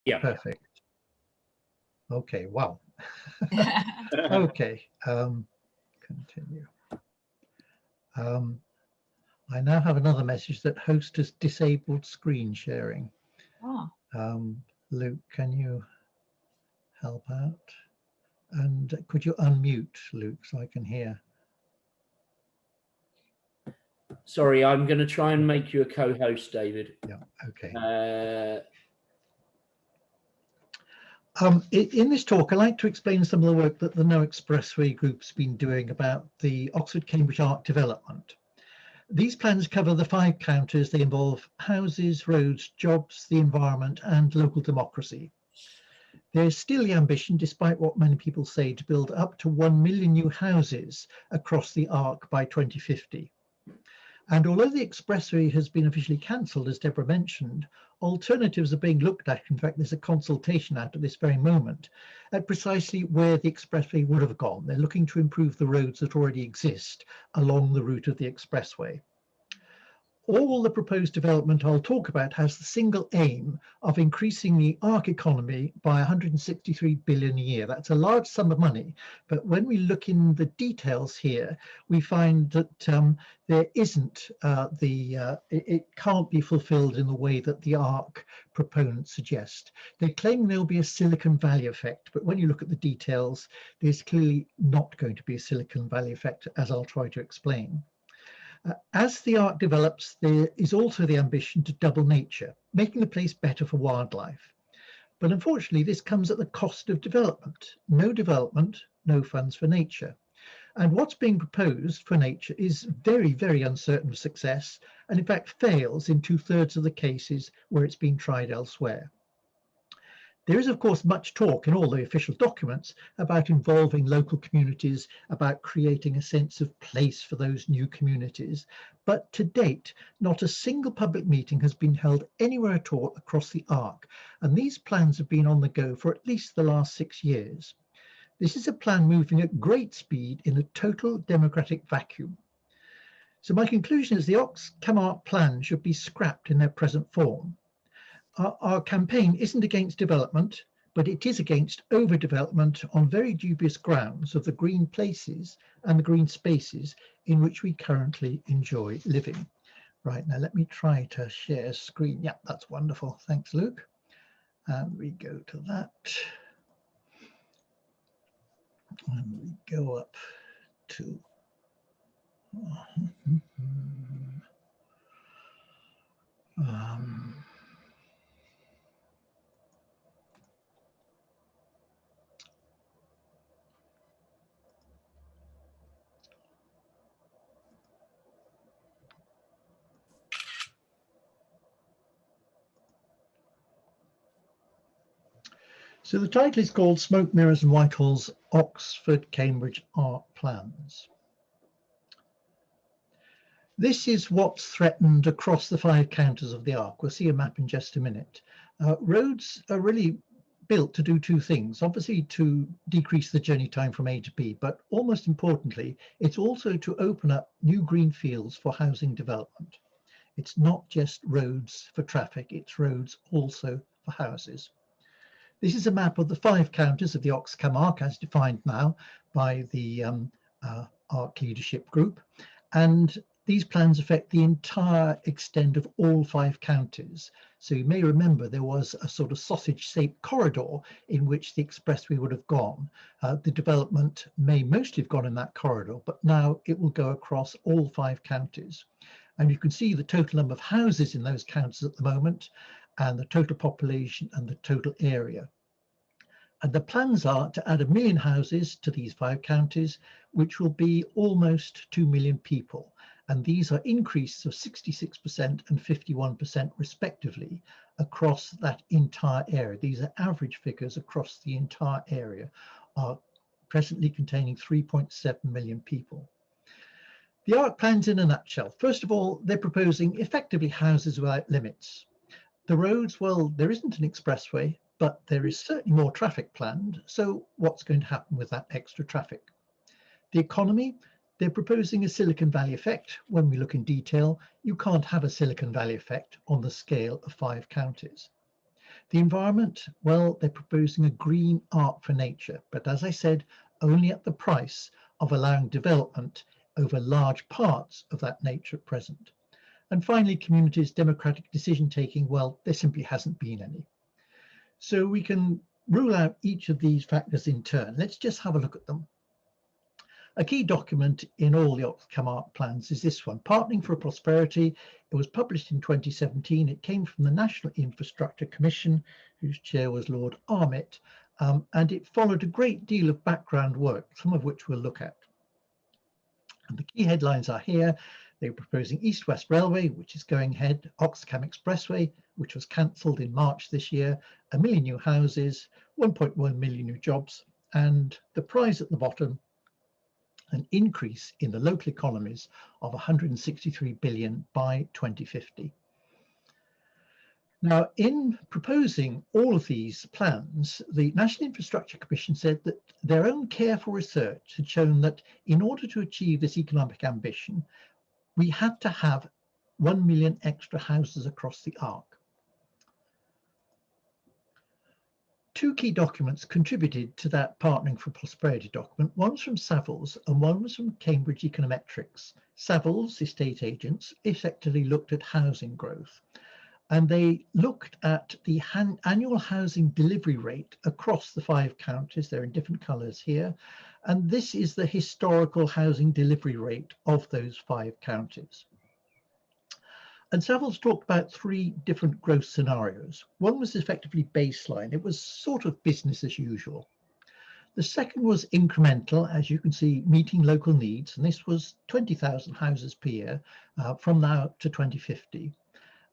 Yeah. Perfect. Okay, wow. Okay, continue. I now have another message that host has disabled screen sharing. Oh. Luke, can you help out? And could you unmute, Luke, so I can hear? Sorry, I'm going to try and make you a co-host, David. Yeah, okay. In this talk, I'd like to explain some of the work that the No Expressway Group's been doing about the Oxford-Cambridge Ark development. These plans cover the 5 counties. They involve houses, roads, jobs, the environment, and local democracy. There's still the ambition, despite what many people say, to build up to 1 million new houses across the Ark by 2050. And although the expressway has been officially cancelled, as Deborah mentioned, alternatives are being looked at. In fact, there's a consultation out at this very moment at precisely where the expressway would have gone. They're looking to improve the roads that already exist along the route of the expressway. All the proposed development I'll talk about has the single aim of increasing the Ark economy by 163 billion a year. That's a large sum of money, but when we look in the details here, we find that there isn't it can't be fulfilled in the way that the Ark proponents suggest. They claim there'll be a Silicon Valley effect, but when you look at the details, there's clearly not going to be a Silicon Valley effect, as I'll try to explain. As the Ark develops, there is also the ambition to double nature, making the place better for wildlife. But unfortunately, this comes at the cost of development. No development, no funds for nature. And what's being proposed for nature is very, very uncertain of success, and in fact fails in 2/3 of the cases where it's been tried elsewhere. There is, of course, much talk in all the official documents about involving local communities, about creating a sense of place for those new communities. But to date, not a single public meeting has been held anywhere at all across the Ark. And these plans have been on the go for at least the last 6 years. This is a plan moving at great speed in a total democratic vacuum. So my conclusion is the Ark plan should be scrapped in their present form. Our campaign isn't against development, but it is against overdevelopment on very dubious grounds of the green places and the green spaces in which we currently enjoy living. Right, now let me try to share screen. Yeah, that's wonderful. Thanks, Luke. And we go to that. And we go up to... So the title is called Smoke Mirrors and Whitehall's Oxford-Cambridge Ark Plans. This is what's threatened across the 5 counties of the Ark. We'll see a map in just a minute. Roads are really built to do 2 things. Obviously to decrease the journey time from A to B, but almost importantly, it's also to open up new green fields for housing development. It's not just roads for traffic, it's roads also for houses. This is a map of the 5 counties of the Oxcam Ark as defined now by the Ark Leadership Group. And these plans affect the entire extent of all 5 counties. So you may remember there was a sort of sausage-shaped corridor in which the expressway would have gone. The development may mostly have gone in that corridor, but now it will go across all 5 counties. And you can see the total number of houses in those counties at the moment, and the total population and the total area. And the plans are to add 1 million houses to these 5 counties, which will be almost 2 million people. And these are increases of 66% and 51% respectively across that entire area. These are average figures across the entire area, are presently containing 3.7 million people. The Ark plans in a nutshell. First of all, they're proposing effectively houses without limits. The roads, well, there isn't an expressway, but there is certainly more traffic planned. So what's going to happen with that extra traffic? The economy, they're proposing a Silicon Valley effect. When we look in detail, you can't have a Silicon Valley effect on the scale of 5 counties. The environment, well, they're proposing a green ark for nature, but as I said, only at the price of allowing development over large parts of that nature at present. And finally, communities' democratic decision-taking, well, there simply hasn't been any. So we can rule out each of these factors in turn. Let's just have a look at them. A key document in all the Oxcam Ark plans is this one, Partnering for Prosperity. It was published in 2017. It came from the National Infrastructure Commission, whose chair was Lord Armitt, and it followed a great deal of background work, some of which we'll look at. And the key headlines are here. They're proposing East-West Railway, which is going ahead, Oxcam Expressway, which was cancelled in March this year, 1 million new houses, 1.1 million new jobs, and the prize at the bottom, an increase in the local economies of 163 billion by 2050. Now, in proposing all of these plans, the National Infrastructure Commission said that their own careful research had shown that in order to achieve this economic ambition, we had to have 1 million extra houses across the Ark. Two key documents contributed to that Partnering for Prosperity document. One was from Savills and one was from Cambridge Econometrics. Savills, estate agents, effectively looked at housing growth, and they looked at the annual housing delivery rate across the 5 counties. They're in different colours here, and this is the historical housing delivery rate of those 5 counties. And Savills talked about 3 different growth scenarios. One was effectively baseline. It was sort of business as usual. The second was incremental, as you can see, meeting local needs. And this was 20,000 houses per year from now to 2050.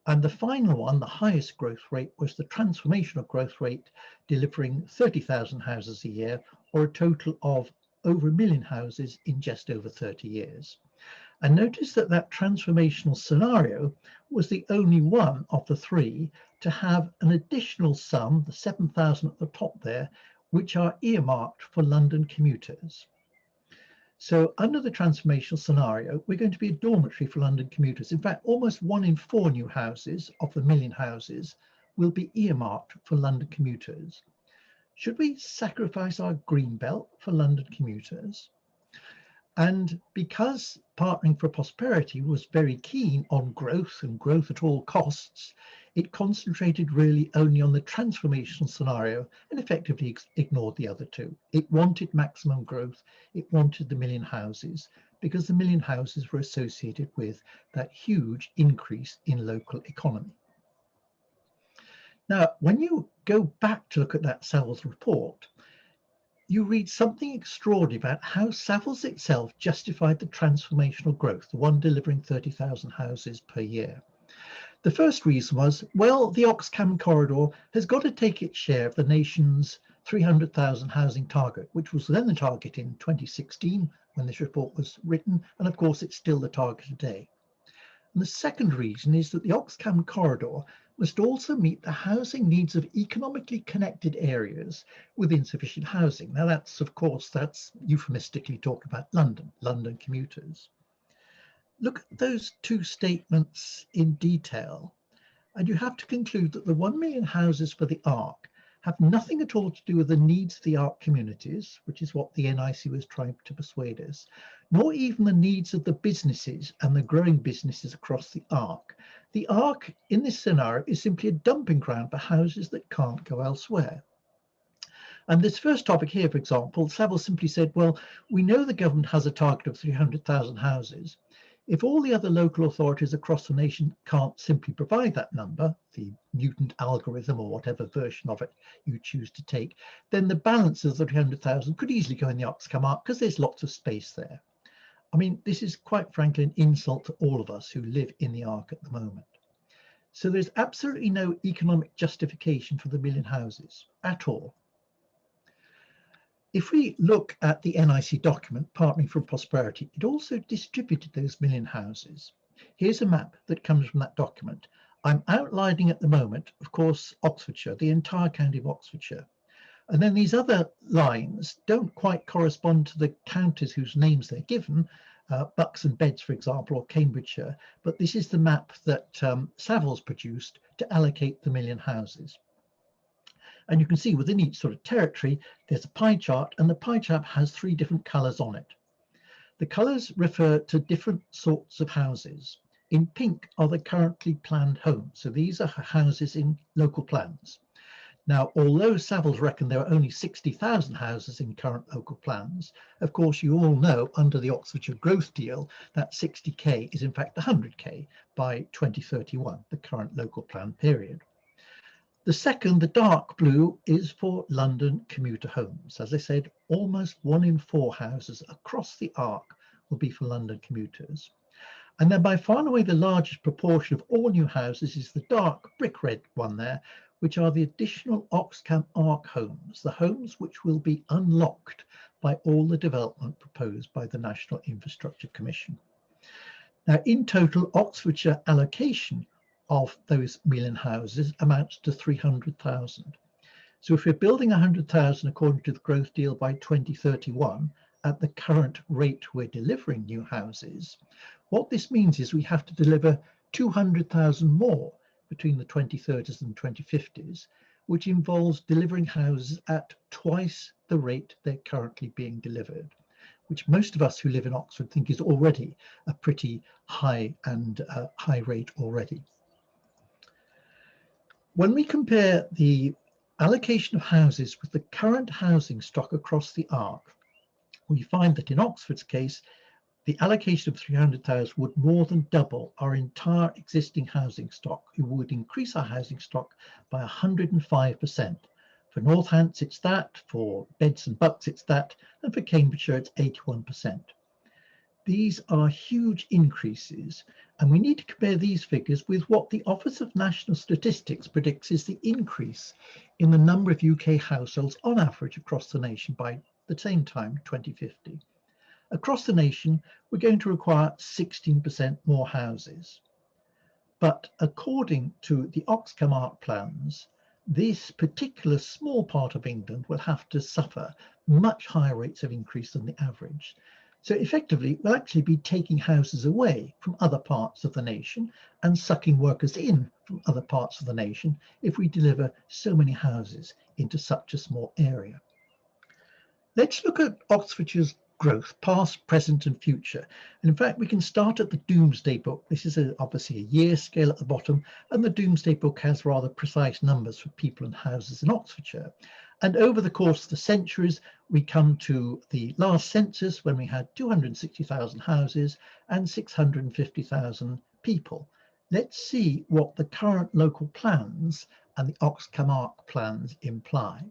And the final one, the highest growth rate, was the transformational growth rate, delivering 30,000 houses a year, or a total of over 1 million houses in just over 30 years. And notice that that transformational scenario was the only one of the 3 to have an additional sum, the 7,000 at the top there, which are earmarked for London commuters. So under the transformational scenario, we're going to be a dormitory for London commuters. In fact, almost 1 in 4 new houses of the 1 million houses will be earmarked for London commuters. Should we sacrifice our green belt for London commuters? And because Partnering for Prosperity was very keen on growth and growth at all costs, it concentrated really only on the transformational scenario and effectively ignored the other 2. It wanted maximum growth. It wanted the 1 million houses because the 1 million houses were associated with that huge increase in local economy. Now, when you go back to look at that Savills report, you read something extraordinary about how Savills itself justified the transformational growth, the one delivering 30,000 houses per year. The first reason was, well, the Oxcam corridor has got to take its share of the nation's 300,000 housing target, which was then the target in 2016 when this report was written, and of course it's still the target today. And the second reason is that the Oxcam corridor must also meet the housing needs of economically connected areas with insufficient housing. Now that's euphemistically talking about London commuters. Look at those 2 statements in detail, and you have to conclude that the 1 million houses for the Ark have nothing at all to do with the needs of the Ark communities, which is what the NIC was trying to persuade us, nor even the needs of the businesses and the growing businesses across the Ark. The Ark in this scenario is simply a dumping ground for houses that can't go elsewhere. And this first topic here, for example, Savills simply said, well, we know the government has a target of 300,000 houses. If all the other local authorities across the nation can't simply provide that number, the mutant algorithm or whatever version of it you choose to take, then the balance of the 300,000 could easily go in the Oxcam Ark because there's lots of space there. I mean, this is quite frankly an insult to all of us who live in the Ark at the moment. So there's absolutely no economic justification for the 1 million houses at all. If we look at the NIC document, Partnering for Prosperity, it also distributed those 1 million houses. Here's a map that comes from that document. I'm outlining at the moment, of course, Oxfordshire, the entire county of Oxfordshire. And then these other lines don't quite correspond to the counties whose names they're given, Bucks and Beds, for example, or Cambridgeshire. But this is the map that Savills produced to allocate the 1 million houses. And you can see within each sort of territory, there's a pie chart, and the pie chart has 3 different colours on it. The colours refer to different sorts of houses. In pink are the currently planned homes. So these are houses in local plans. Now, although Savills reckon there are only 60,000 houses in current local plans, of course, you all know under the Oxfordshire Growth Deal that 60k is in fact 100k by 2031, the current local plan period. The second, the dark blue, is for London commuter homes. As I said, almost 1 in 4 houses across the Ark will be for London commuters. And then by far and away the largest proportion of all new houses is the dark brick red one there, which are the additional Oxcam Ark homes, the homes which will be unlocked by all the development proposed by the National Infrastructure Commission. Now, in total, Oxfordshire allocation of those million houses amounts to 300,000. So if we're building 100,000 according to the growth deal by 2031, at the current rate we're delivering new houses, what this means is we have to deliver 200,000 more between the 2030s and 2050s, which involves delivering houses at twice the rate they're currently being delivered, which most of us who live in Oxford think is already a pretty high rate already. When we compare the allocation of houses with the current housing stock across the Ark, we find that in Oxford's case, the allocation of 300,000 would more than double our entire existing housing stock. It would increase our housing stock by 105%. For Northants, it's that. For Beds and Bucks, it's that. And for Cambridgeshire, it's 81%. These are huge increases, and we need to compare these figures with what the Office of National Statistics predicts is the increase in the number of UK households on average across the nation by the same time, 2050. Across the nation, we're going to require 16% more houses. But according to the Oxcam Ark plans, this particular small part of England will have to suffer much higher rates of increase than the average. So effectively, we'll actually be taking houses away from other parts of the nation and sucking workers in from other parts of the nation if we deliver so many houses into such a small area. Let's look at Oxfordshire's growth, past, present and future. And in fact, we can start at the Doomsday Book. This is obviously a year scale at the bottom, and the Doomsday Book has rather precise numbers for people and houses in Oxfordshire. And over the course of the centuries, we come to the last census when we had 260,000 houses and 650,000 people. Let's see what the current local plans and the Oxcam Ark plans imply.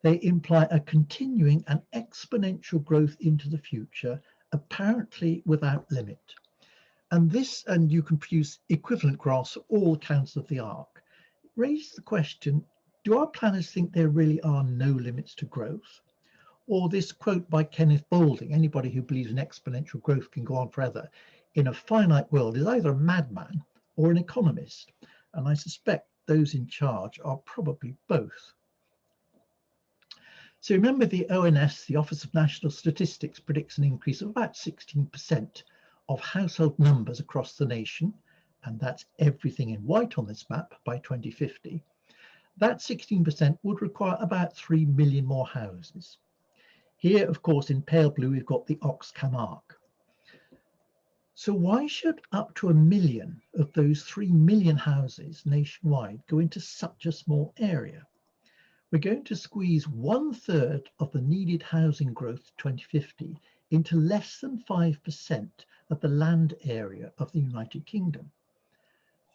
They imply a continuing and exponential growth into the future, apparently without limit. And you can produce equivalent graphs for all counts of the Ark. It raises the question, do our planners think there really are no limits to growth? Or this quote by Kenneth Boulding, anybody who believes in exponential growth can go on forever, in a finite world is either a madman or an economist. And I suspect those in charge are probably both. So remember, the ONS, the Office of National Statistics, predicts an increase of about 16% of household numbers across the nation, and that's everything in white on this map by 2050. That 16% would require about 3 million more houses. Here, of course, in pale blue, we've got the Oxcam Ark. So why should up to 1 million of those 3 million houses nationwide go into such a small area? We're going to squeeze 1/3 of the needed housing growth to 2050 into less than 5% of the land area of the United Kingdom.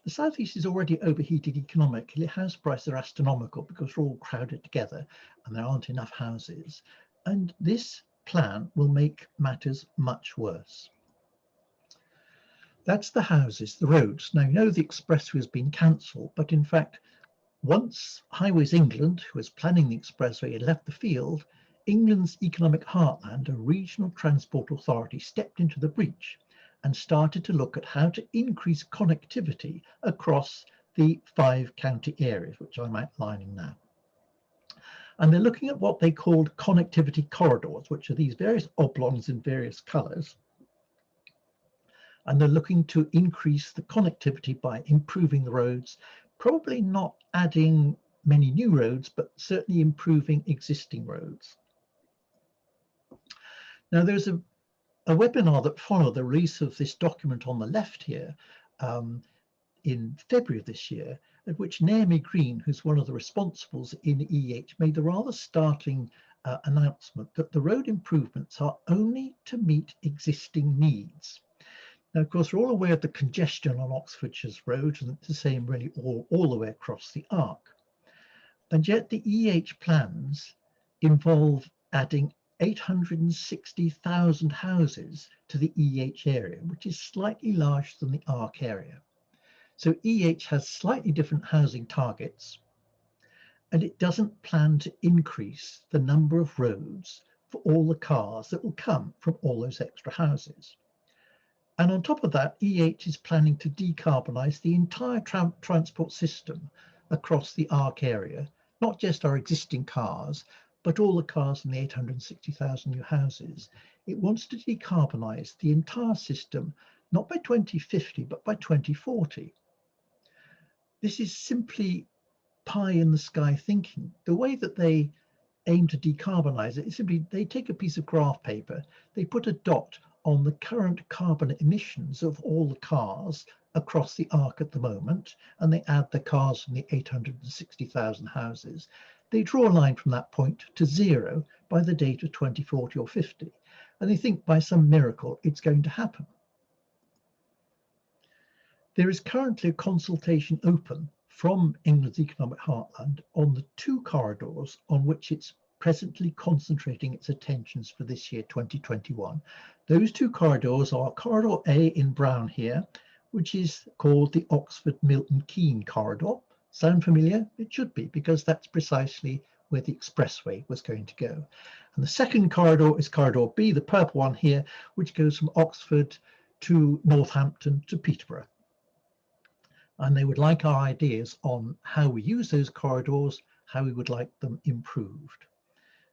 The South East is already overheated economically. House prices are astronomical because we're all crowded together and there aren't enough houses. And this plan will make matters much worse. That's the houses, the roads. Now, you know the expressway has been cancelled, but in fact, once Highways England, who was planning the expressway, had left the field, England's economic heartland, a regional transport authority, stepped into the breach and started to look at how to increase connectivity across the 5 county areas, which I'm outlining now. And they're looking at what they called connectivity corridors, which are these various oblongs in various colours. And they're looking to increase the connectivity by improving the roads, probably not adding many new roads, but certainly improving existing roads. Now, there's a webinar that followed the release of this document on the left here in February of this year, at which Naomi Green, who's one of the responsibles in EH, made the rather startling announcement that the road improvements are only to meet existing needs. Now, of course, we're all aware of the congestion on Oxfordshire's roads, and it's the same really all the way across the Ark. And yet the EH plans involve adding 860,000 houses to the EH area, which is slightly larger than the Ark area. So EH has slightly different housing targets, and it doesn't plan to increase the number of roads for all the cars that will come from all those extra houses. And on top of that, EH is planning to decarbonise the entire transport system across the Ark area, not just our existing cars, but all the cars in the 860,000 new houses. It wants to decarbonise the entire system, not by 2050, but by 2040. This is simply pie in the sky thinking. The way that they aim to decarbonise it is simply they take a piece of graph paper, they put a dot on the current carbon emissions of all the cars across the Ark at the moment, and they add the cars from the 860,000 houses. They draw a line from that point to zero by the date of 2040 or 50, and they think by some miracle it's going to happen. There is currently a consultation open from England's economic heartland on the two corridors on which it's presently concentrating its attentions for this year, 2021. Those two corridors are Corridor A in brown here, which is called the Oxford-Milton-Keynes corridor. Sound familiar? It should be, because that's precisely where the expressway was going to go. And the second corridor is Corridor B, the purple one here, which goes from Oxford to Northampton to Peterborough. And they would like our ideas on how we use those corridors, how we would like them improved.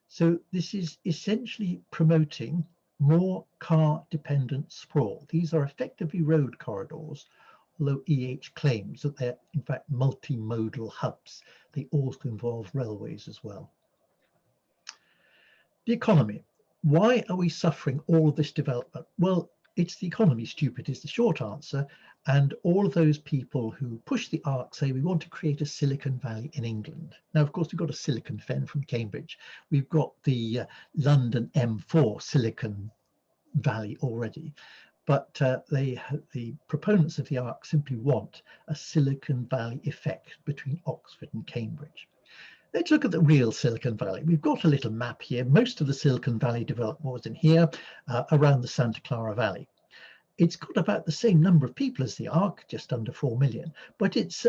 So this is essentially promoting more car-dependent sprawl. These are effectively road corridors, although EH claims that they're in fact multimodal hubs. They also involve railways as well. The economy. Why are we suffering all of this development? Well, it's the economy, stupid, is the short answer. And all of those people who push the Ark say we want to create a Silicon Valley in England. Now, of course, we've got a Silicon Fen from Cambridge. We've got the London M4 Silicon Valley already. But the proponents of the Ark simply want a Silicon Valley effect between Oxford and Cambridge. Let's look at the real Silicon Valley. We've got a little map here. Most of the Silicon Valley development was in here, around the Santa Clara Valley. It's got about the same number of people as the Ark, just under 4 million, but it's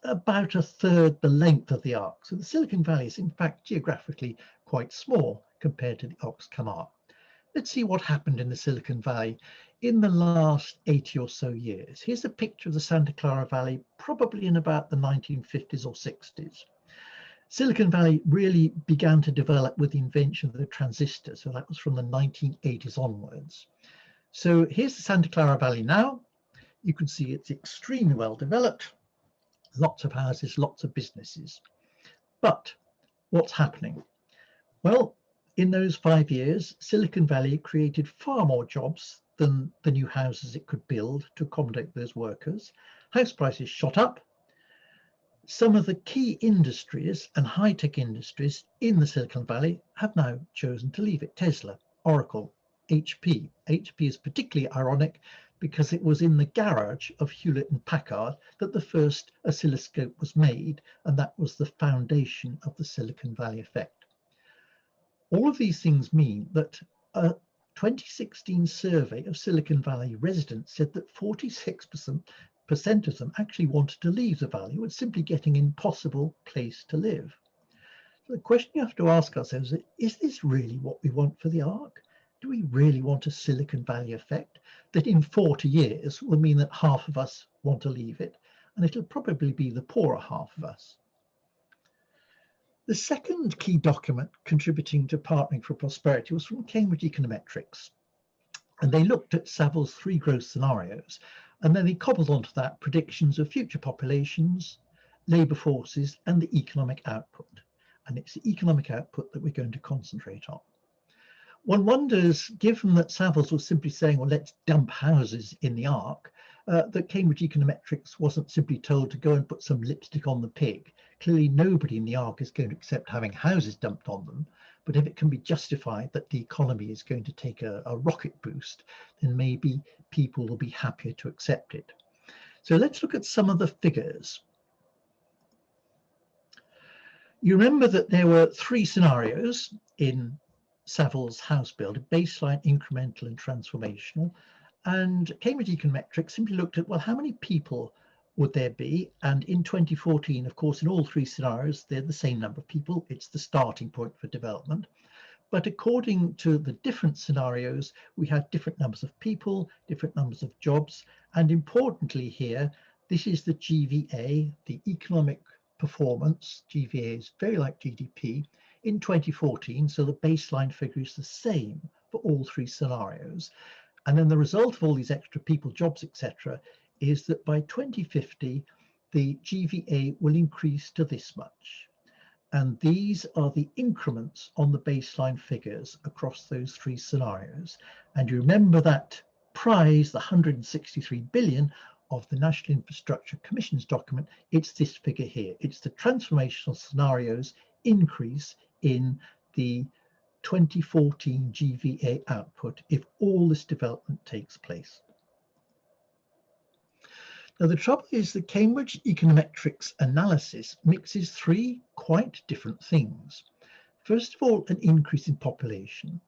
about a third the length of the Ark. So the Silicon Valley is in fact geographically quite small compared to the Oxcom Ark. Let's see what happened in the Silicon Valley in the last 80 or so years. Here's a picture of the Santa Clara Valley, probably in about the 1950s or 60s. Silicon Valley really began to develop with the invention of the transistor. So that was from the 1980s onwards. So here's the Santa Clara Valley now. You can see it's extremely well developed. Lots of houses, lots of businesses. But what's happening? Well, in those 5 years, Silicon Valley created far more jobs than the new houses it could build to accommodate those workers. House prices shot up. Some of the key industries and high-tech industries in the Silicon Valley have now chosen to leave it. Tesla, Oracle, HP. HP is particularly ironic because it was in the garage of Hewlett and Packard that the first oscilloscope was made, and that was the foundation of the Silicon Valley effect. All of these things mean that a 2016 survey of Silicon Valley residents said that 46% of them actually wanted to leave the valley. It was simply getting an impossible place to live. So the question you have to ask ourselves is this really what we want for the Ark? Do we really want a Silicon Valley effect that in 40 years will mean that half of us want to leave it, and it'll probably be the poorer half of us? The second key document contributing to Partnering for Prosperity was from Cambridge Econometrics. And they looked at Savills' 3 growth scenarios, and then they cobbled onto that predictions of future populations, labour forces and the economic output. And it's the economic output that we're going to concentrate on. One wonders, given that Savills was simply saying, well, let's dump houses in the Ark, that Cambridge Econometrics wasn't simply told to go and put some lipstick on the pig. Clearly, nobody in the Ark is going to accept having houses dumped on them. But if it can be justified that the economy is going to take a rocket boost, then maybe people will be happier to accept it. So let's look at some of the figures. You remember that there were three scenarios in Savills house build: baseline, incremental, and transformational. And Cambridge Econometrics simply looked at, well, how many people would there be? And in 2014, of course, in all three scenarios, they're the same number of people. It's the starting point for development. But according to the different scenarios, we had different numbers of people, different numbers of jobs. And importantly here, this is the GVA, the economic performance. GVA is very like GDP in 2014. So the baseline figure is the same for all three scenarios. And then the result of all these extra people, jobs, etc., is that by 2050, the GVA will increase to this much. And these are the increments on the baseline figures across those three scenarios. And you remember that prize, the 163 billion of the National Infrastructure Commission's document, it's this figure here. It's the transformational scenarios increase in the 2014 GVA output if all this development takes place. Now, the trouble is that Cambridge Econometrics analysis mixes three quite different things. First of all, an increase in population.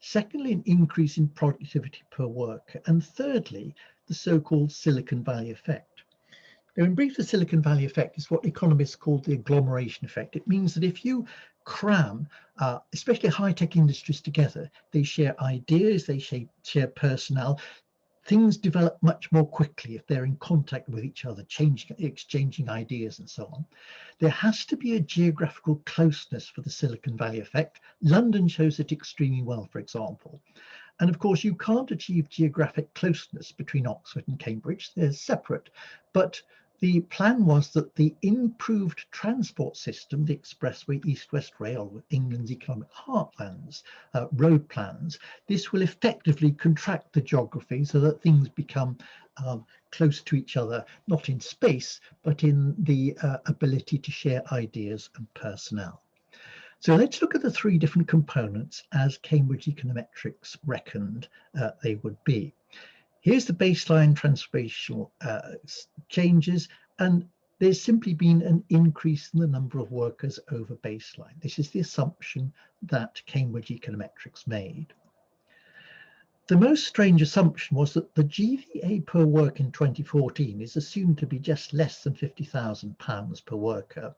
Secondly, an increase in productivity per worker. And thirdly, the so-called Silicon Valley effect. Now, in brief, the Silicon Valley effect is what economists call the agglomeration effect. It means that if you cram, especially high-tech industries together, they share ideas, they share personnel. Things develop much more quickly if they're in contact with each other, exchanging ideas and so on. There has to be a geographical closeness for the Silicon Valley effect. London shows it extremely well, for example. And of course, you can't achieve geographic closeness between Oxford and Cambridge. They're separate. But the plan was that the improved transport system, the expressway, east-west rail, England's economic heartlands, road plans, this will effectively contract the geography so that things become close to each other, not in space, but in the ability to share ideas and personnel. So let's look at the three different components as Cambridge Econometrics reckoned they would be. Here's the baseline transformational changes, and there's simply been an increase in the number of workers over baseline. This is the assumption that Cambridge Econometrics made. The most strange assumption was that the GVA per worker in 2014 is assumed to be just less than £50,000 per worker.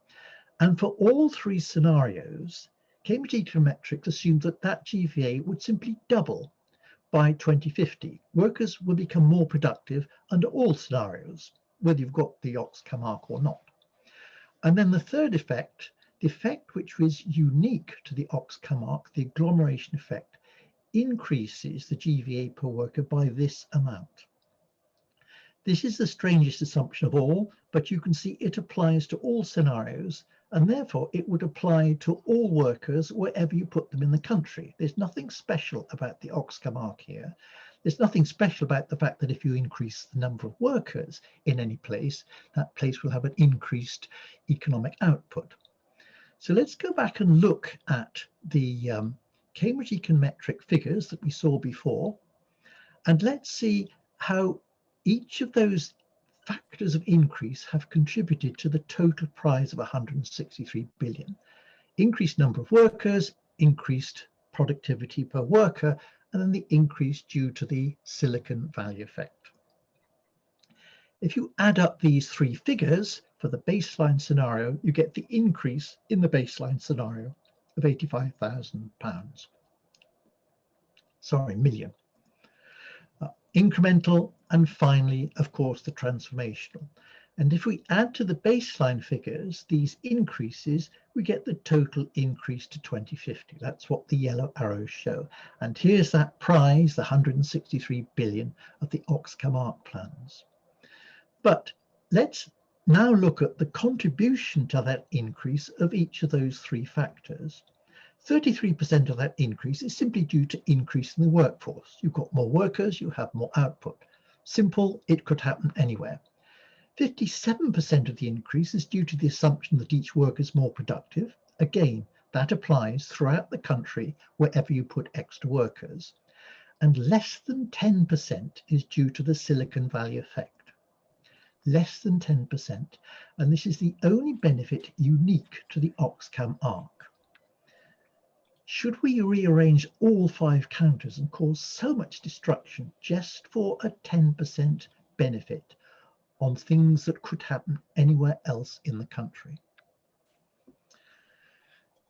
And for all three scenarios, Cambridge Econometrics assumed that that GVA would simply double by 2050. Workers will become more productive under all scenarios, whether you've got the Oxcom Ark or not. And then the third effect, the effect which was unique to the Oxcom Ark, the agglomeration effect, increases the GVA per worker by this amount. This is the strangest assumption of all, but you can see it applies to all scenarios, and therefore it would apply to all workers wherever you put them in the country. There's nothing special about the Oxcom Ark here. There's nothing special about the fact that if you increase the number of workers in any place, that place will have an increased economic output. So let's go back and look at the Cambridge Econometric figures that we saw before, and let's see how each of those factors of increase have contributed to the total prize of 163 billion. Increased number of workers, increased productivity per worker, and then the increase due to the Silicon Valley effect. If you add up these three figures for the baseline scenario, you get the increase in the baseline scenario of £85,000. Sorry, million. Incremental, and finally, of course, the transformational. And if we add to the baseline figures these increases, we get the total increase to 2050. That's what the yellow arrows show. And here's that prize, the 163 billion of the Oxcom Ark plans. But let's now look at the contribution to that increase of each of those three factors. 33% of that increase is simply due to increasing the workforce. You've got more workers, you have more output. Simple, it could happen anywhere. 57% of the increase is due to the assumption that each worker is more productive. Again, that applies throughout the country wherever you put extra workers. And less than 10% is due to the Silicon Valley effect. Less than 10%, and this is the only benefit unique to the Oxcam Ark. Should we rearrange all 5 counters and cause so much destruction just for a 10% benefit on things that could happen anywhere else in the country?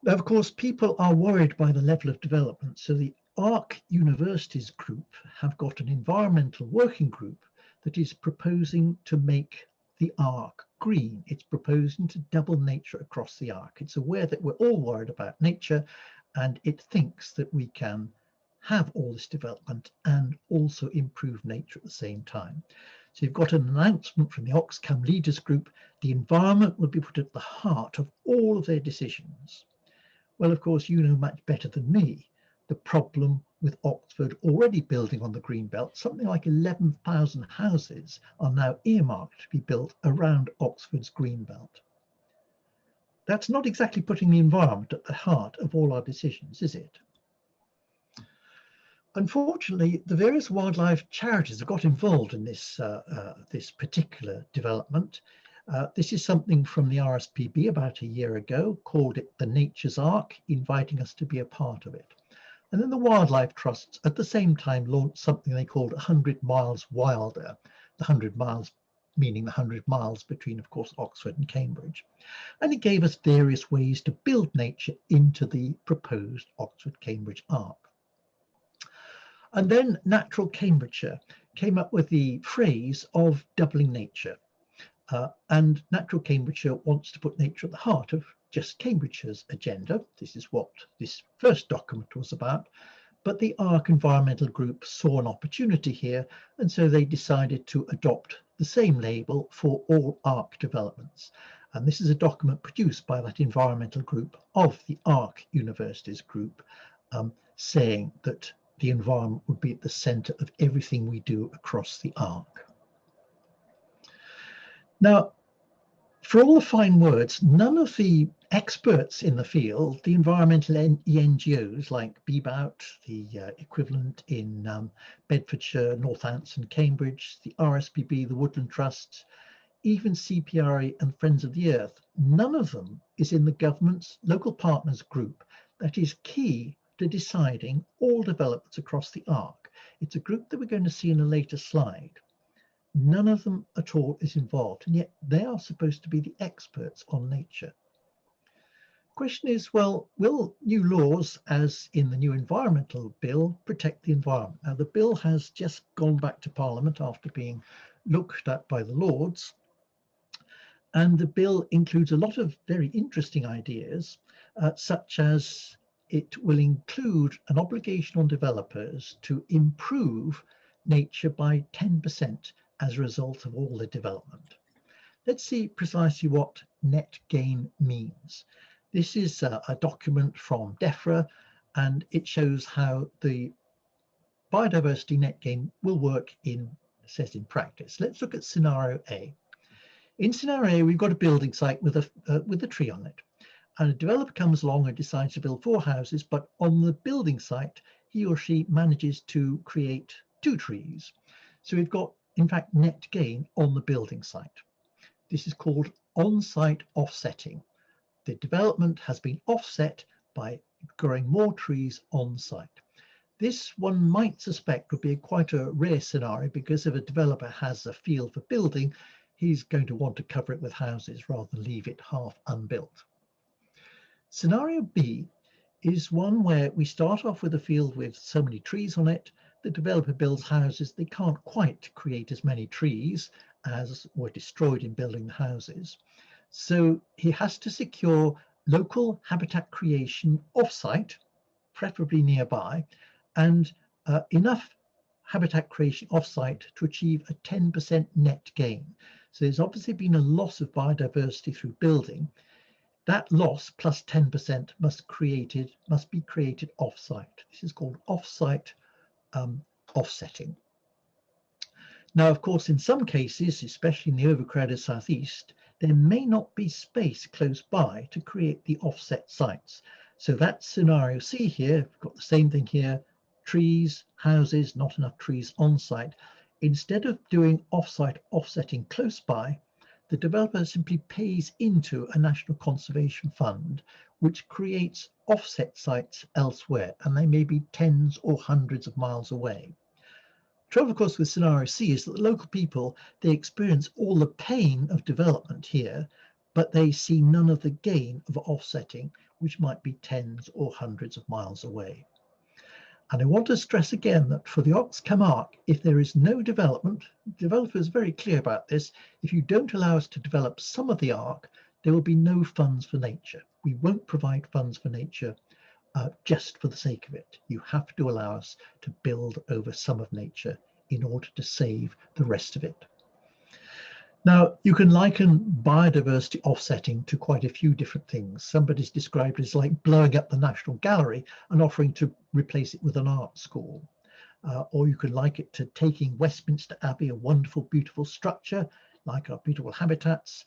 Now, of course, people are worried by the level of development, so the Ark Universities Group have got an environmental working group that is proposing to make the Ark green. It's proposing to double nature across the Ark. It's aware that we're all worried about nature, and it thinks that we can have all this development and also improve nature at the same time. So you've got an announcement from the Oxcam Leaders Group. The environment will be put at the heart of all of their decisions. Well, of course, you know much better than me the problem with Oxford already building on the green belt. Something like 11,000 houses are now earmarked to be built around Oxford's green belt. That's not exactly putting the environment at the heart of all our decisions, is it? Unfortunately, the various wildlife charities have got involved in this, this particular development. This is something from the RSPB about a year ago, called it the Nature's Ark, inviting us to be a part of it. And then the wildlife trusts at the same time launched something they called 100 Miles Wilder, the 100 miles meaning the 100 miles between, of course, Oxford and Cambridge. And it gave us various ways to build nature into the proposed Oxford-Cambridge Ark. And then Natural Cambridgeshire came up with the phrase of doubling nature. And Natural Cambridgeshire wants to put nature at the heart of just Cambridgeshire's agenda. This is what this first document was about. But the Ark Environmental Group saw an opportunity here, and so they decided to adopt the same label for all Ark developments. And this is a document produced by that environmental group of the Ark Universities Group, saying that the environment would be at the centre of everything we do across the Ark. Now, for all the fine words, none of the experts in the field, the environmental NGOs like BBOUT, the equivalent in Bedfordshire, Northampton, Cambridge, the RSPB, the Woodland Trusts, even CPRA and Friends of the Earth, none of them is in the government's local partners group that is key to deciding all developments across the Ark. It's a group that we're going to see in a later slide. None of them at all is involved, and yet they are supposed to be the experts on nature. Question is, well, will new laws, as in the new environmental bill, protect the environment? Now, the bill has just gone back to Parliament after being looked at by the Lords, and the bill includes a lot of very interesting ideas, such as it will include an obligation on developers to improve nature by 10% as a result of all the development. Let's see precisely what net gain means. This is a document from DEFRA, and it shows how the biodiversity net gain will work in practice. Let's look at scenario A. In scenario A, we've got a building site with a tree on it, and a developer comes along and decides to build 4 houses, but on the building site, he or she manages to create 2 trees. So we've got, in fact, net gain on the building site. This is called on-site offsetting. The development has been offset by growing more trees on site. This, one might suspect, would be quite a rare scenario, because if a developer has a field for building, he's going to want to cover it with houses rather than leave it half unbuilt. Scenario B is one where we start off with a field with so many trees on it. The developer builds houses. They can't quite create as many trees as were destroyed in building the houses. So he has to secure local habitat creation off-site, preferably nearby, and enough habitat creation off-site to achieve a 10% net gain. So there's obviously been a loss of biodiversity through building. That loss plus 10% must be created off-site. This is called off-site offsetting. Now, of course, in some cases, especially in the overcrowded southeast, there may not be space close by to create the offset sites. So that's scenario C here. We've got the same thing here, trees, houses, not enough trees on site. Instead of doing off-site offsetting close by, the developer simply pays into a national conservation fund, which creates offset sites elsewhere, and they may be tens or hundreds of miles away. The trouble, of course, with scenario C is that the local people, they experience all the pain of development here, but they see none of the gain of offsetting, which might be tens or hundreds of miles away. And I want to stress again that for the Oxcam Ark, if there is no development, the developer is very clear about this. If you don't allow us to develop some of the Ark, there will be no funds for nature. We won't provide funds for nature just for the sake of it. You have to allow us to build over some of nature in order to save the rest of it. Now, you can liken biodiversity offsetting to quite a few different things. Somebody's described it as like blowing up the National Gallery and offering to replace it with an art school. Or you can like it to taking Westminster Abbey, a wonderful, beautiful structure, like our beautiful habitats,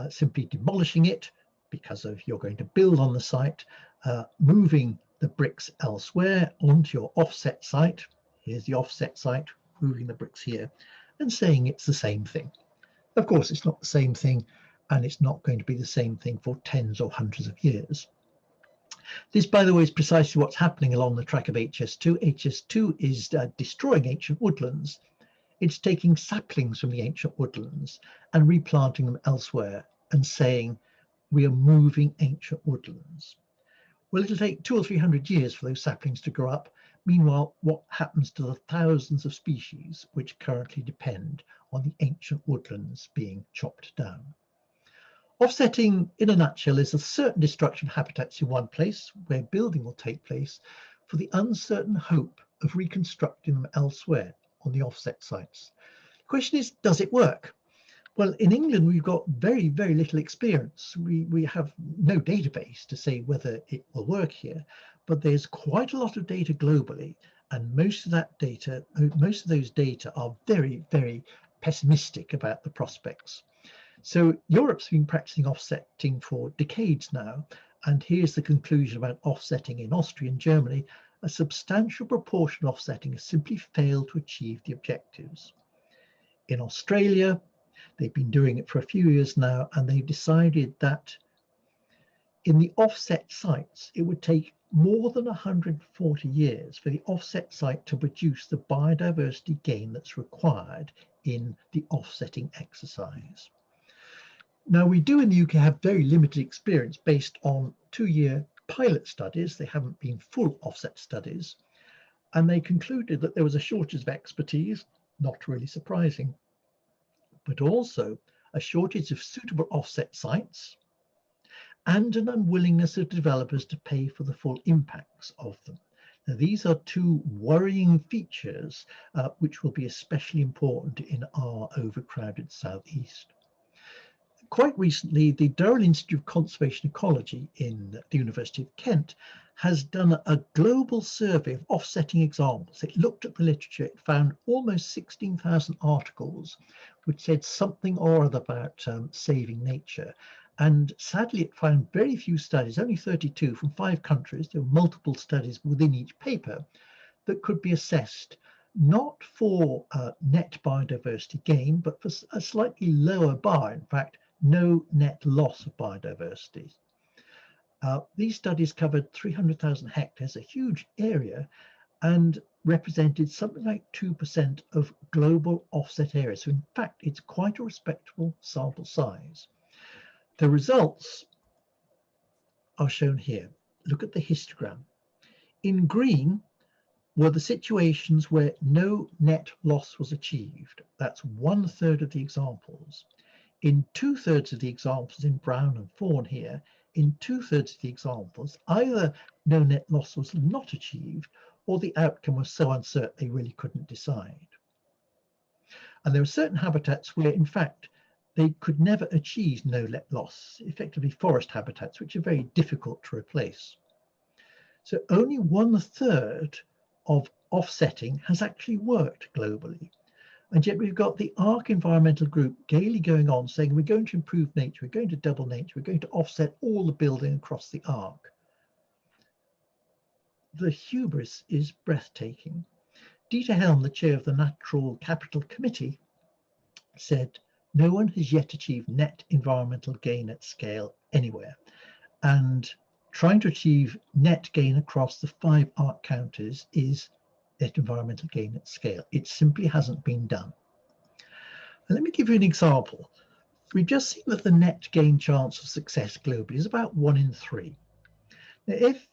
simply demolishing it because of you're going to build on the site, moving the bricks elsewhere onto your offset site. Here's the offset site, moving the bricks here, and saying it's the same thing. Of course, it's not the same thing, and it's not going to be the same thing for tens or hundreds of years. This, by the way, is precisely what's happening along the track of HS2. HS2 is destroying ancient woodlands. It's taking saplings from the ancient woodlands and replanting them elsewhere and saying, we are moving ancient woodlands. Well, it'll take 200 or 300 years for those saplings to grow up. Meanwhile, what happens to the thousands of species which currently depend on the ancient woodlands being chopped down? Offsetting, in a nutshell, is a certain destruction of habitats in one place where building will take place for the uncertain hope of reconstructing them elsewhere on the offset sites. The question is, does it work? Well, in England, we've got very, very little experience. We have no database to say whether it will work here, but there's quite a lot of data globally, and most of those data are very, very pessimistic about the prospects. So Europe's been practicing offsetting for decades now, and here's the conclusion about offsetting in Austria and Germany. A substantial proportion of offsetting has simply failed to achieve the objectives. In Australia, they've been doing it for a few years now, and they've decided that in the offset sites, it would take more than 140 years for the offset site to produce the biodiversity gain that's required in the offsetting exercise. Now, we do in the UK have very limited experience based on 2-year pilot studies. They haven't been full offset studies, and they concluded that there was a shortage of expertise, not really surprising, but also a shortage of suitable offset sites and an unwillingness of developers to pay for the full impacts of them. Now, these are two worrying features which will be especially important in our overcrowded southeast. Quite recently, the Durham Institute of Conservation Ecology in the University of Kent has done a global survey of offsetting examples. It looked at the literature, it found almost 16,000 articles which said something or other about saving nature. And sadly, it found very few studies, only 32 from 5 countries. There were multiple studies within each paper that could be assessed, not for net biodiversity gain, but for a slightly lower bar. In fact, no net loss of biodiversity. These studies covered 300,000 hectares, a huge area, and represented something like 2% of global offset area. So in fact, it's quite a respectable sample size. The results are shown here. Look at the histogram. In green were the situations where no net loss was achieved. That's 1/3 of the examples. In 2/3 of the examples in brown and fawn here, in 2/3 of the examples, either no net loss was not achieved or the outcome was so uncertain they really couldn't decide. And there are certain habitats where, in fact, they could never achieve no-let loss, effectively forest habitats, which are very difficult to replace. So only 1/3 of offsetting has actually worked globally. And yet we've got the Ark Environmental Group gaily going on saying we're going to improve nature, we're going to double nature, we're going to offset all the building across the Ark. The hubris is breathtaking. Dieter Helm, the chair of the Natural Capital Committee, said no one has yet achieved net environmental gain at scale anywhere. And trying to achieve net gain across the 5 Ark counties is net environmental gain at scale. It simply hasn't been done. And let me give you an example. We've just seen that the net gain chance of success globally is about 1 in 3. Now, if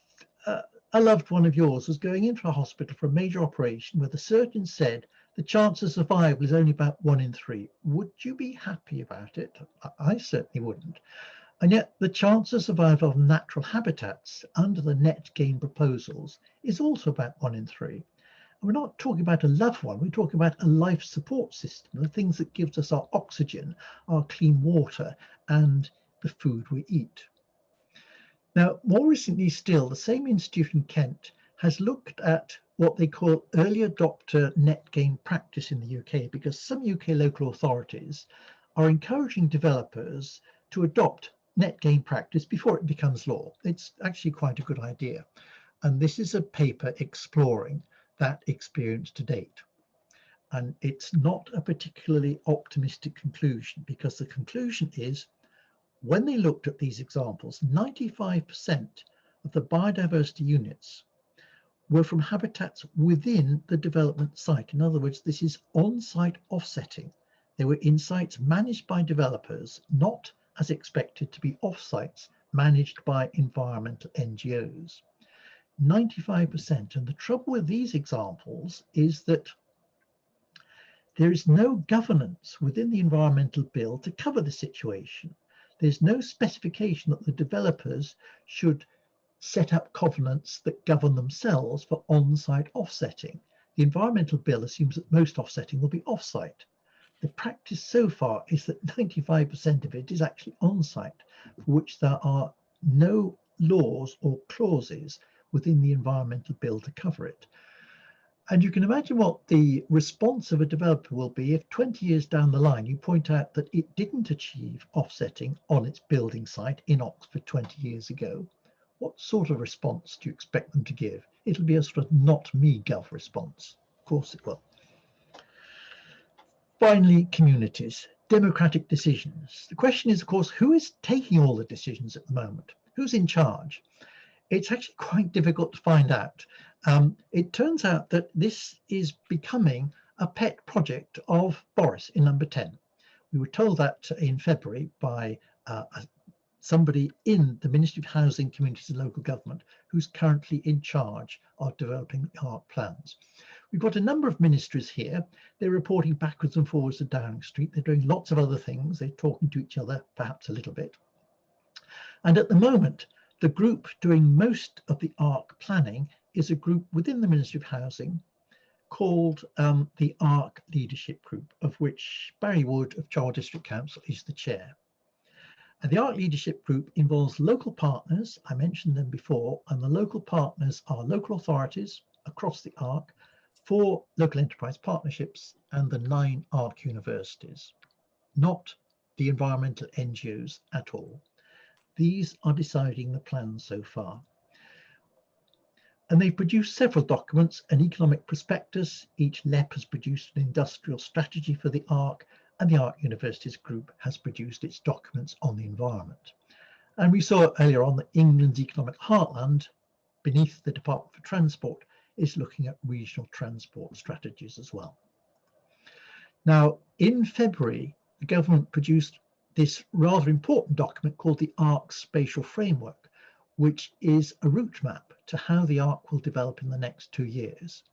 a loved one of yours was going into a hospital for a major operation where the surgeon said the chance of survival is only about 1 in 3, would you be happy about it? I certainly wouldn't. And yet the chance of survival of natural habitats under the net gain proposals is also about 1 in 3. And we're not talking about a loved one, we're talking about a life support system, the things that gives us our oxygen, our clean water, and the food we eat. Now, more recently still, the same institute in Kent has looked at what they call early adopter net gain practice in the UK, because some UK local authorities are encouraging developers to adopt net gain practice before it becomes law. It's actually quite a good idea. And this is a paper exploring that experience to date. And it's not a particularly optimistic conclusion, because the conclusion is when they looked at these examples, 95% of the biodiversity units were from habitats within the development site. In other words, this is on-site offsetting. They were in sites managed by developers, not as expected to be off-sites managed by environmental NGOs. 95%. And the trouble with these examples is that there is no governance within the environmental bill to cover the situation. There's no specification that the developers should set up covenants that govern themselves for on-site offsetting. The environmental bill assumes that most offsetting will be off-site. The practice so far is that 95% of it is actually on-site, for which there are no laws or clauses within the environmental bill to cover it. And you can imagine what the response of a developer will be if 20 years down the line you point out that it didn't achieve offsetting on its building site in Oxford 20 years ago. What sort of response do you expect them to give? It'll be a sort of not me gov response. Of course it will. Finally, communities, democratic decisions. The question is, of course, who is taking all the decisions at the moment? Who's in charge? It's actually quite difficult to find out. It turns out that this is becoming a pet project of Boris in Number 10. We were told that in February by somebody in the Ministry of Housing, Communities and Local Government, who's currently in charge of developing Ark plans. We've got a number of ministries here. They're reporting backwards and forwards to Downing Street. They're doing lots of other things. They're talking to each other, perhaps a little bit. And at the moment, the group doing most of the Ark planning is a group within the Ministry of Housing called the Ark Leadership Group, of which Barry Wood of Charles District Council is the chair. And the Ark Leadership Group involves local partners, I mentioned them before, and the local partners are local authorities across the Ark, 4 local enterprise partnerships, and the 9 Ark universities, not the environmental NGOs at all. These are deciding the plans so far. And they've produced several documents, an economic prospectus. Each LEP has produced an industrial strategy for the Ark, and the Ark Universities Group has produced its documents on the environment. And we saw earlier on that England's economic heartland, beneath the Department for Transport, is looking at regional transport strategies as well. Now, in February, the government produced this rather important document called the Ark Spatial Framework, which is a route map to how the Ark will develop in the next 2 years.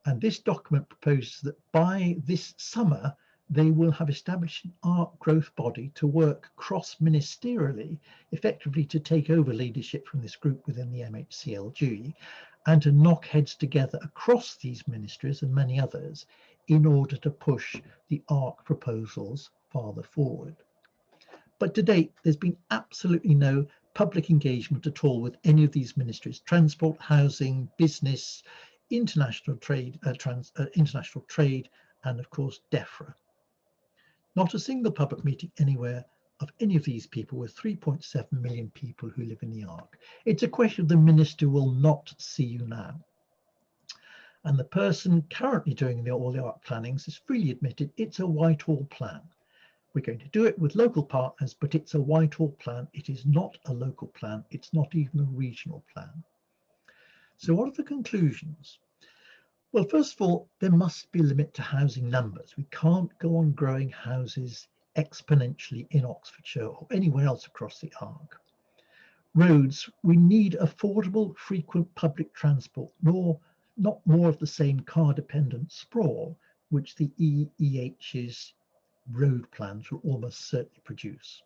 And this document proposes that by this summer, they will have established an Ark growth body to work cross-ministerially, effectively to take over leadership from this group within the MHCLG, and to knock heads together across these ministries and many others in order to push the Ark proposals farther forward. But to date, there's been absolutely no public engagement at all with any of these ministries: transport, housing, business, international trade, and of course DEFRA. Not a single public meeting anywhere of any of these people, with 3.7 million people who live in the Ark. It's a question the minister will not see you now. And the person currently doing all the Ark plannings has freely admitted it's a Whitehall plan. We're going to do it with local partners, but it's a Whitehall plan. It is not a local plan. It's not even a regional plan. So what are the conclusions? Well, first of all, there must be a limit to housing numbers. We can't go on growing houses exponentially in Oxfordshire or anywhere else across the Ark. Roads, we need affordable, frequent public transport, not more of the same car-dependent sprawl, which the EEH's road plans will almost certainly produce.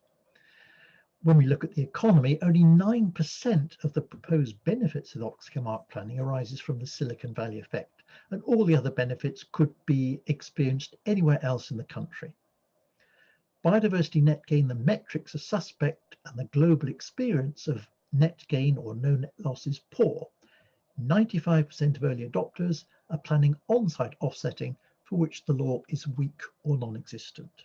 When we look at the economy, only 9% of the proposed benefits of Oxcom Ark planning arises from the Silicon Valley effect, and all the other benefits could be experienced anywhere else in the country. Biodiversity net gain, the metrics are suspect, and the global experience of net gain or no net loss is poor. 95% of early adopters are planning on-site offsetting, for which the law is weak or non-existent.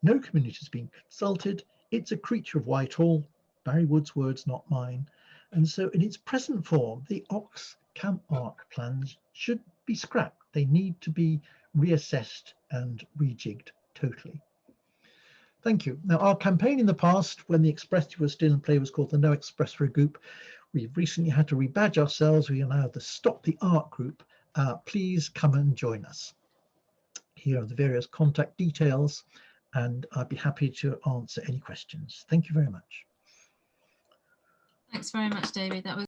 No community has been consulted. It's a creature of Whitehall, Barry Wood's words, not mine. And so in its present form, the Oxcam Ark plans should be scrapped. They need to be reassessed and rejigged totally. Thank you. Now, our campaign in the past, when the Expressway was still in play, was called the No Expressway Group. We've recently had to rebadge ourselves. We are now the Stop the Ark Group. Please come and join us. Here are the various contact details, and I'd be happy to answer any questions. Thank you very much. Thanks very much, David. That was